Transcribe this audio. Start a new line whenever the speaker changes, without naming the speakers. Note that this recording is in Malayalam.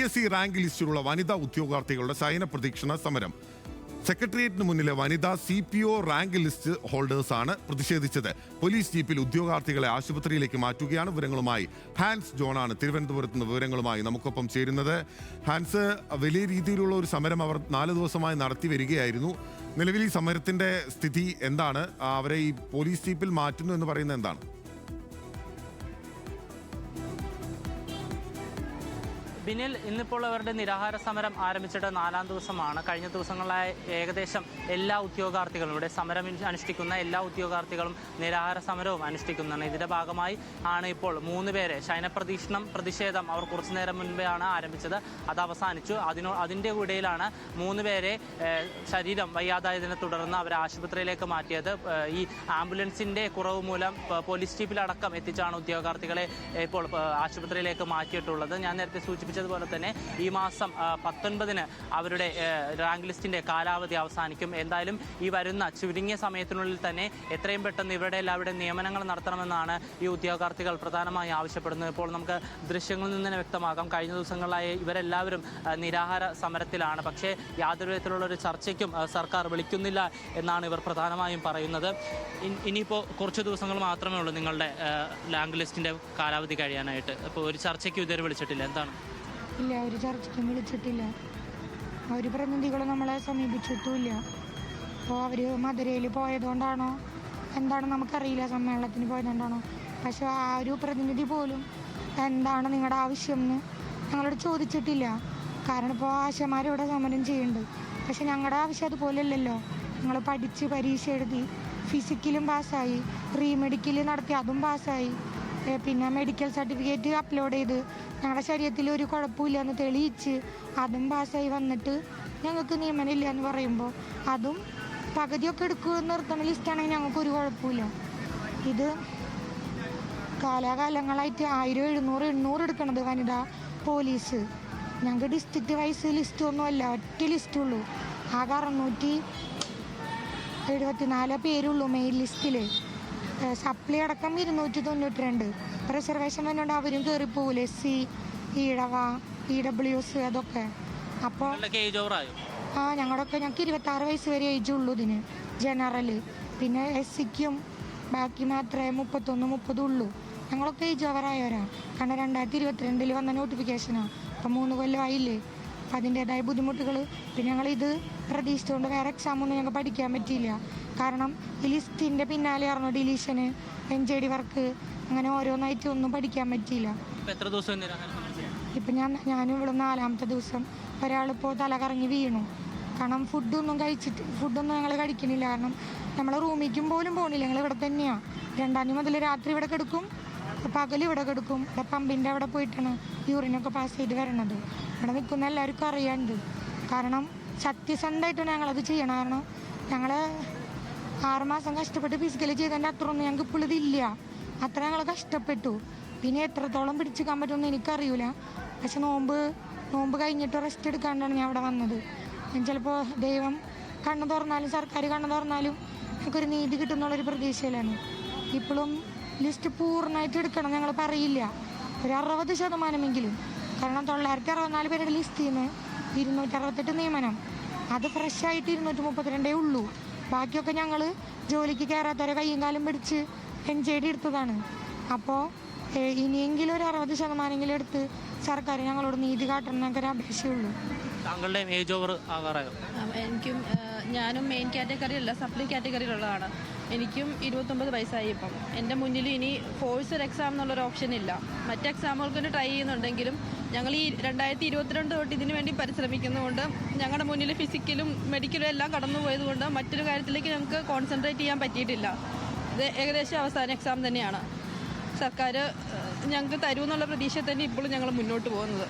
PSC റാങ്ക് ലിസ്റ്റിലുള്ള വനിതാ ഉദ്യോഗാർത്ഥികളുടെ ശയന പ്രദക്ഷിണ സമരം. സെക്രട്ടേറിയറ്റിന് മുന്നിലെ വനിതാ CPO റാങ്ക് ലിസ്റ്റ് ഹോൾഡേഴ്സാണ് പ്രതിഷേധിച്ചത്. പോലീസ് ജീപ്പിൽ ഉദ്യോഗാർത്ഥികളെ ആശുപത്രിയിലേക്ക് മാറ്റുകയാണ്. വിവരങ്ങളുമായി ഹാൻസ് ജോണാണ് തിരുവനന്തപുരത്ത് നിന്ന് വിവരങ്ങളുമായി നമുക്കൊപ്പം ചേരുന്നത്. ഹാൻസ്, വലിയ രീതിയിലുള്ള ഒരു സമരം അവർ 4 ദിവസമായി നടത്തി വരികയായിരുന്നു. നിലവിൽ ഈ സമരത്തിന്റെ സ്ഥിതി എന്താണ്? അവരെ ഈ പോലീസ് ജീപ്പിൽ മാറ്റുന്നു എന്ന് പറയുന്നത് എന്താണ്?
ബിനിൽ, ഇന്നിപ്പോൾ അവരുടെ നിരാഹാര സമരം ആരംഭിച്ചിട്ട് 4ാം ദിവസമാണ്. കഴിഞ്ഞ ദിവസങ്ങളിലായി ഏകദേശം എല്ലാ ഉദ്യോഗാർത്ഥികളും, ഇവിടെ സമരം അനുഷ്ഠിക്കുന്ന എല്ലാ ഉദ്യോഗാർത്ഥികളും നിരാഹാര സമരവും അനുഷ്ഠിക്കുന്നതാണ്. ഇതിൻ്റെ ഭാഗമായി ആണ് ഇപ്പോൾ 3 പേരെ പ്രതിഷേധം അവർ കുറച്ചു നേരം മുൻപെയാണ് ആരംഭിച്ചത്. അത് അവസാനിച്ചു. അതിൻ്റെ ഇടയിലാണ് 3 പേരെ ശരീരം വയ്യാതായതിനെ തുടർന്ന് അവരെ ആശുപത്രിയിലേക്ക് മാറ്റിയത്. ഈ ആംബുലൻസിൻ്റെ കുറവ് മൂലം പോലീസ് ജീപ്പിലടക്കം എത്തിച്ചാണ് ഉദ്യോഗാർത്ഥികളെ ഇപ്പോൾ ആശുപത്രിയിലേക്ക് മാറ്റിയിട്ടുള്ളത്. ഞാൻ നേരത്തെ സൂചിപ്പിച്ചതുപോലെ തന്നെ ഈ മാസം 19-ന് അവരുടെ റാങ്ക് ലിസ്റ്റിൻ്റെ കാലാവധി അവസാനിക്കും. എന്തായാലും ഈ വരുന്ന ചുരുങ്ങിയ സമയത്തിനുള്ളിൽ തന്നെ എത്രയും പെട്ടെന്ന് ഇവരുടെ എല്ലാവരുടെയും നിയമനങ്ങൾ നടത്തണമെന്നാണ് ഈ ഉദ്യോഗാർത്ഥികൾ പ്രധാനമായും ആവശ്യപ്പെടുന്നത്. ഇപ്പോൾ നമുക്ക് ദൃശ്യങ്ങളിൽ നിന്ന് തന്നെ വ്യക്തമാക്കാം, കഴിഞ്ഞ ദിവസങ്ങളിലായി ഇവരെല്ലാവരും നിരാഹാര സമരത്തിലാണ്. പക്ഷേ യാതൊരു വിധത്തിലുള്ളൊരു ചർച്ചയ്ക്കും സർക്കാർ വിളിക്കുന്നില്ല എന്നാണ് ഇവർ പ്രധാനമായും പറയുന്നത്. ഇനിയിപ്പോൾ കുറച്ച് ദിവസങ്ങൾ മാത്രമേ ഉള്ളൂ നിങ്ങളുടെ റാങ്ക് ലിസ്റ്റിൻ്റെ കാലാവധി കഴിയാനായിട്ട്. അപ്പോൾ ഒരു ചർച്ചയ്ക്ക് ഇതുവരെ വിളിച്ചിട്ടില്ല, എന്താണ്?
ഇല്ല, ഒരു ചർച്ചയ്ക്കും വിളിച്ചിട്ടില്ല. ഒരു പ്രതിനിധികളും നമ്മളെ സമീപിച്ചിട്ടുമില്ല. അപ്പോൾ അവർ മധുരയിൽ പോയതുകൊണ്ടാണോ എന്താണ് നമുക്കറിയില്ല, സമ്മേളനത്തിന് പോയതുകൊണ്ടാണോ. പക്ഷെ ആ ഒരു പ്രതിനിധി പോലും എന്താണ് നിങ്ങളുടെ ആവശ്യം എന്ന് ഞങ്ങളോട് ചോദിച്ചിട്ടില്ല. കാരണം ഇപ്പോൾ ആശമാരിവിടെ സമരം ചെയ്യുന്നുണ്ട്. പക്ഷെ ഞങ്ങളുടെ ആവശ്യം അതുപോലെയല്ലല്ലോ. ഞങ്ങൾ പഠിച്ച് പരീക്ഷ എഴുതി ഫിസിക്കലും പാസ്സായി, റീമെഡിക്കൽ നടത്തി അതും പാസ്സായി, പിന്നെ മെഡിക്കൽ സർട്ടിഫിക്കറ്റ് അപ്ലോഡ് ചെയ്ത് ഞങ്ങളുടെ ശരീരത്തിൽ ഒരു കുഴപ്പമില്ല എന്ന് തെളിയിച്ച് അതും പാസ്സായി വന്നിട്ട് ഞങ്ങൾക്ക് നിയമനമില്ല എന്ന് പറയുമ്പോൾ അതും പകുതിയൊക്കെ എടുക്കുമെന്ന് നിർത്തുന്ന ലിസ്റ്റാണെങ്കിൽ ഞങ്ങൾക്കൊരു കുഴപ്പമില്ല. ഇത് കാലാകാലങ്ങളായിട്ട് 1000, 700, 800 എടുക്കണത് വനിതാ പോലീസ്. ഞങ്ങൾക്ക് ഡിസ്ട്രിക്റ്റ് വൈസ് ലിസ്റ്റൊന്നുമല്ല, ഒറ്റ ലിസ്റ്റുള്ളൂ. ആകെ 674 പേരുള്ളൂ മെയിൻ ലിസ്റ്റിൽ. സപ്ലൈ അടക്കം 292. റിസർവേഷൻ വന്നുകൊണ്ട് അവരും കയറിപ്പോകില്ല. SC, ഈഴവ, EWS അതൊക്കെ. അപ്പോൾ ഞങ്ങളൊക്കെ ഞങ്ങൾക്ക് 26 വയസ്സ് വരെ ഏജ് ഉള്ളൂ ഇതിന് ജനറൽ. പിന്നെ SCക്കും ബാക്കി മാത്രമേ 31, 30 ഉള്ളൂ. ഞങ്ങളൊക്കെ ഏജ് ഓവറായവരാ. കാരണം 2022 വന്ന നോട്ടിഫിക്കേഷനാണ്. അപ്പം 3 കൊല്ലമായില്ലേ. അപ്പം അതിൻ്റേതായ ബുദ്ധിമുട്ടുകൾ. പിന്നെ ഞങ്ങളിത് പ്രതീക്ഷിച്ചുകൊണ്ട് വേറെ എക്സാമൊന്നും ഞങ്ങൾക്ക് പഠിക്കാൻ പറ്റിയില്ല. കാരണം ഈ ലിസ്റ്റിൻ്റെ പിന്നാലെ ആയിരുന്നു ഡിലീഷന്, NJD വർക്ക്, അങ്ങനെ ഓരോന്നായിട്ട് ഒന്നും പഠിക്കാൻ പറ്റിയില്ല. ഇപ്പം ഞാനും ഇവിടെ 4ാമത്തെ ദിവസം. ഒരാളിപ്പോൾ തല കറങ്ങി വീണു. കാരണം ഫുഡൊന്നും ഞങ്ങൾ കഴിക്കണില്ല. കാരണം നമ്മളെ റൂമിലേക്കും പോലും പോകണില്ല. ഞങ്ങൾ ഇവിടെ തന്നെയാണ്. 2ാം തീയതി മുതൽ രാത്രി ഇവിടെ കിടക്കും, പകൽ ഇവിടെ കിടക്കും. ഇവിടെ പമ്പിൻ്റെ അവിടെ പോയിട്ടാണ് യൂറിനൊക്കെ പാസ് ചെയ്ത് വരണത്. ഇവിടെ നിൽക്കുന്ന എല്ലാവർക്കും അറിയാണ്ട്. കാരണം സത്യസന്ധമായിട്ടാണ് ഞങ്ങളത് ചെയ്യണം. കാരണം ഞങ്ങൾ 6 മാസം കഷ്ടപ്പെട്ട് ഫിസിക്കലി ചെയ്തതിൻ്റെ അത്രയൊന്നും ഞങ്ങൾക്ക് ഇപ്പോൾ ഇതില്ല. അത്ര ഞങ്ങൾ കഷ്ടപ്പെട്ടു. പിന്നെ എത്രത്തോളം പിടിച്ചിക്കാൻ പറ്റുമെന്ന് എനിക്കറിയില്ല. പക്ഷെ നോമ്പ് കഴിഞ്ഞിട്ട് റെസ്റ്റ് എടുക്കാണ്ടാണ് ഞാൻ ഇവിടെ വന്നത്. ഞാൻ ചിലപ്പോൾ ദൈവം കണ്ണു തുറന്നാലും സർക്കാർ കണ്ണു തുറന്നാലും ഞങ്ങൾക്കൊരു നീതി കിട്ടുന്നുള്ളൊരു പ്രതീക്ഷയിലാണ്. ഇപ്പോഴും ലിസ്റ്റ് പൂർണ്ണമായിട്ട് എടുക്കണം ഞങ്ങൾ പറയില്ല, ഒരു 60%. കാരണം 964 പേരുടെ ലിസ്റ്റിൽ നിന്ന് 268 നിയമനം. അത് ഫ്രഷായിട്ട് 232 ഉള്ളൂ. ബാക്കിയൊക്കെ ഞങ്ങൾ ജോലിക്ക് കയറാത്തവരെ കയ്യും കാലും പിടിച്ച് NJD എടുത്തതാണ്. അപ്പോൾ ഇനിയെങ്കിലും ഒരു 60% എടുത്ത് സർക്കാർ ഞങ്ങളോട് നീതി കാട്ടണം എന്നൊക്കെ ഒരു അപേക്ഷയുള്ളൂ.
താങ്കളുടെ ഏജ് ഓവർ ആകാറായോ?
ഞാനും മെയിൻ കാറ്റഗറിയല്ല, സപ്ലൈ കാറ്റഗറിയിലുള്ളതാണ്. എനിക്കും 29 വയസ്സായി. ഇപ്പം എൻ്റെ മുന്നിൽ ഇനി ഫോഴ്സർ എക്സാം എന്നുള്ളൊരു ഓപ്ഷൻ ഇല്ല. മറ്റ് എക്സാമുകൾക്ക് ട്രൈ ചെയ്യുന്നുണ്ടെങ്കിലും ഞങ്ങൾ ഈ 2022 തൊട്ട് ഇതിനു വേണ്ടി പരിശ്രമിക്കുന്നതുകൊണ്ട് ഞങ്ങളുടെ മുന്നിൽ ഫിസിക്കലും മെഡിക്കലും എല്ലാം കടന്നു പോയതുകൊണ്ട് മറ്റൊരു കാര്യത്തിലേക്ക് ഞങ്ങൾക്ക് കോൺസെൻട്രേറ്റ് ചെയ്യാൻ പറ്റിയിട്ടില്ല. ഇത് ഏകദേശം അവസാന എക്സാം തന്നെയാണ്. സർക്കാർ ഞങ്ങൾക്ക് തരുമെന്നുള്ള പ്രതീക്ഷ തന്നെ ഇപ്പോഴും ഞങ്ങൾ മുന്നോട്ട് പോകുന്നത്.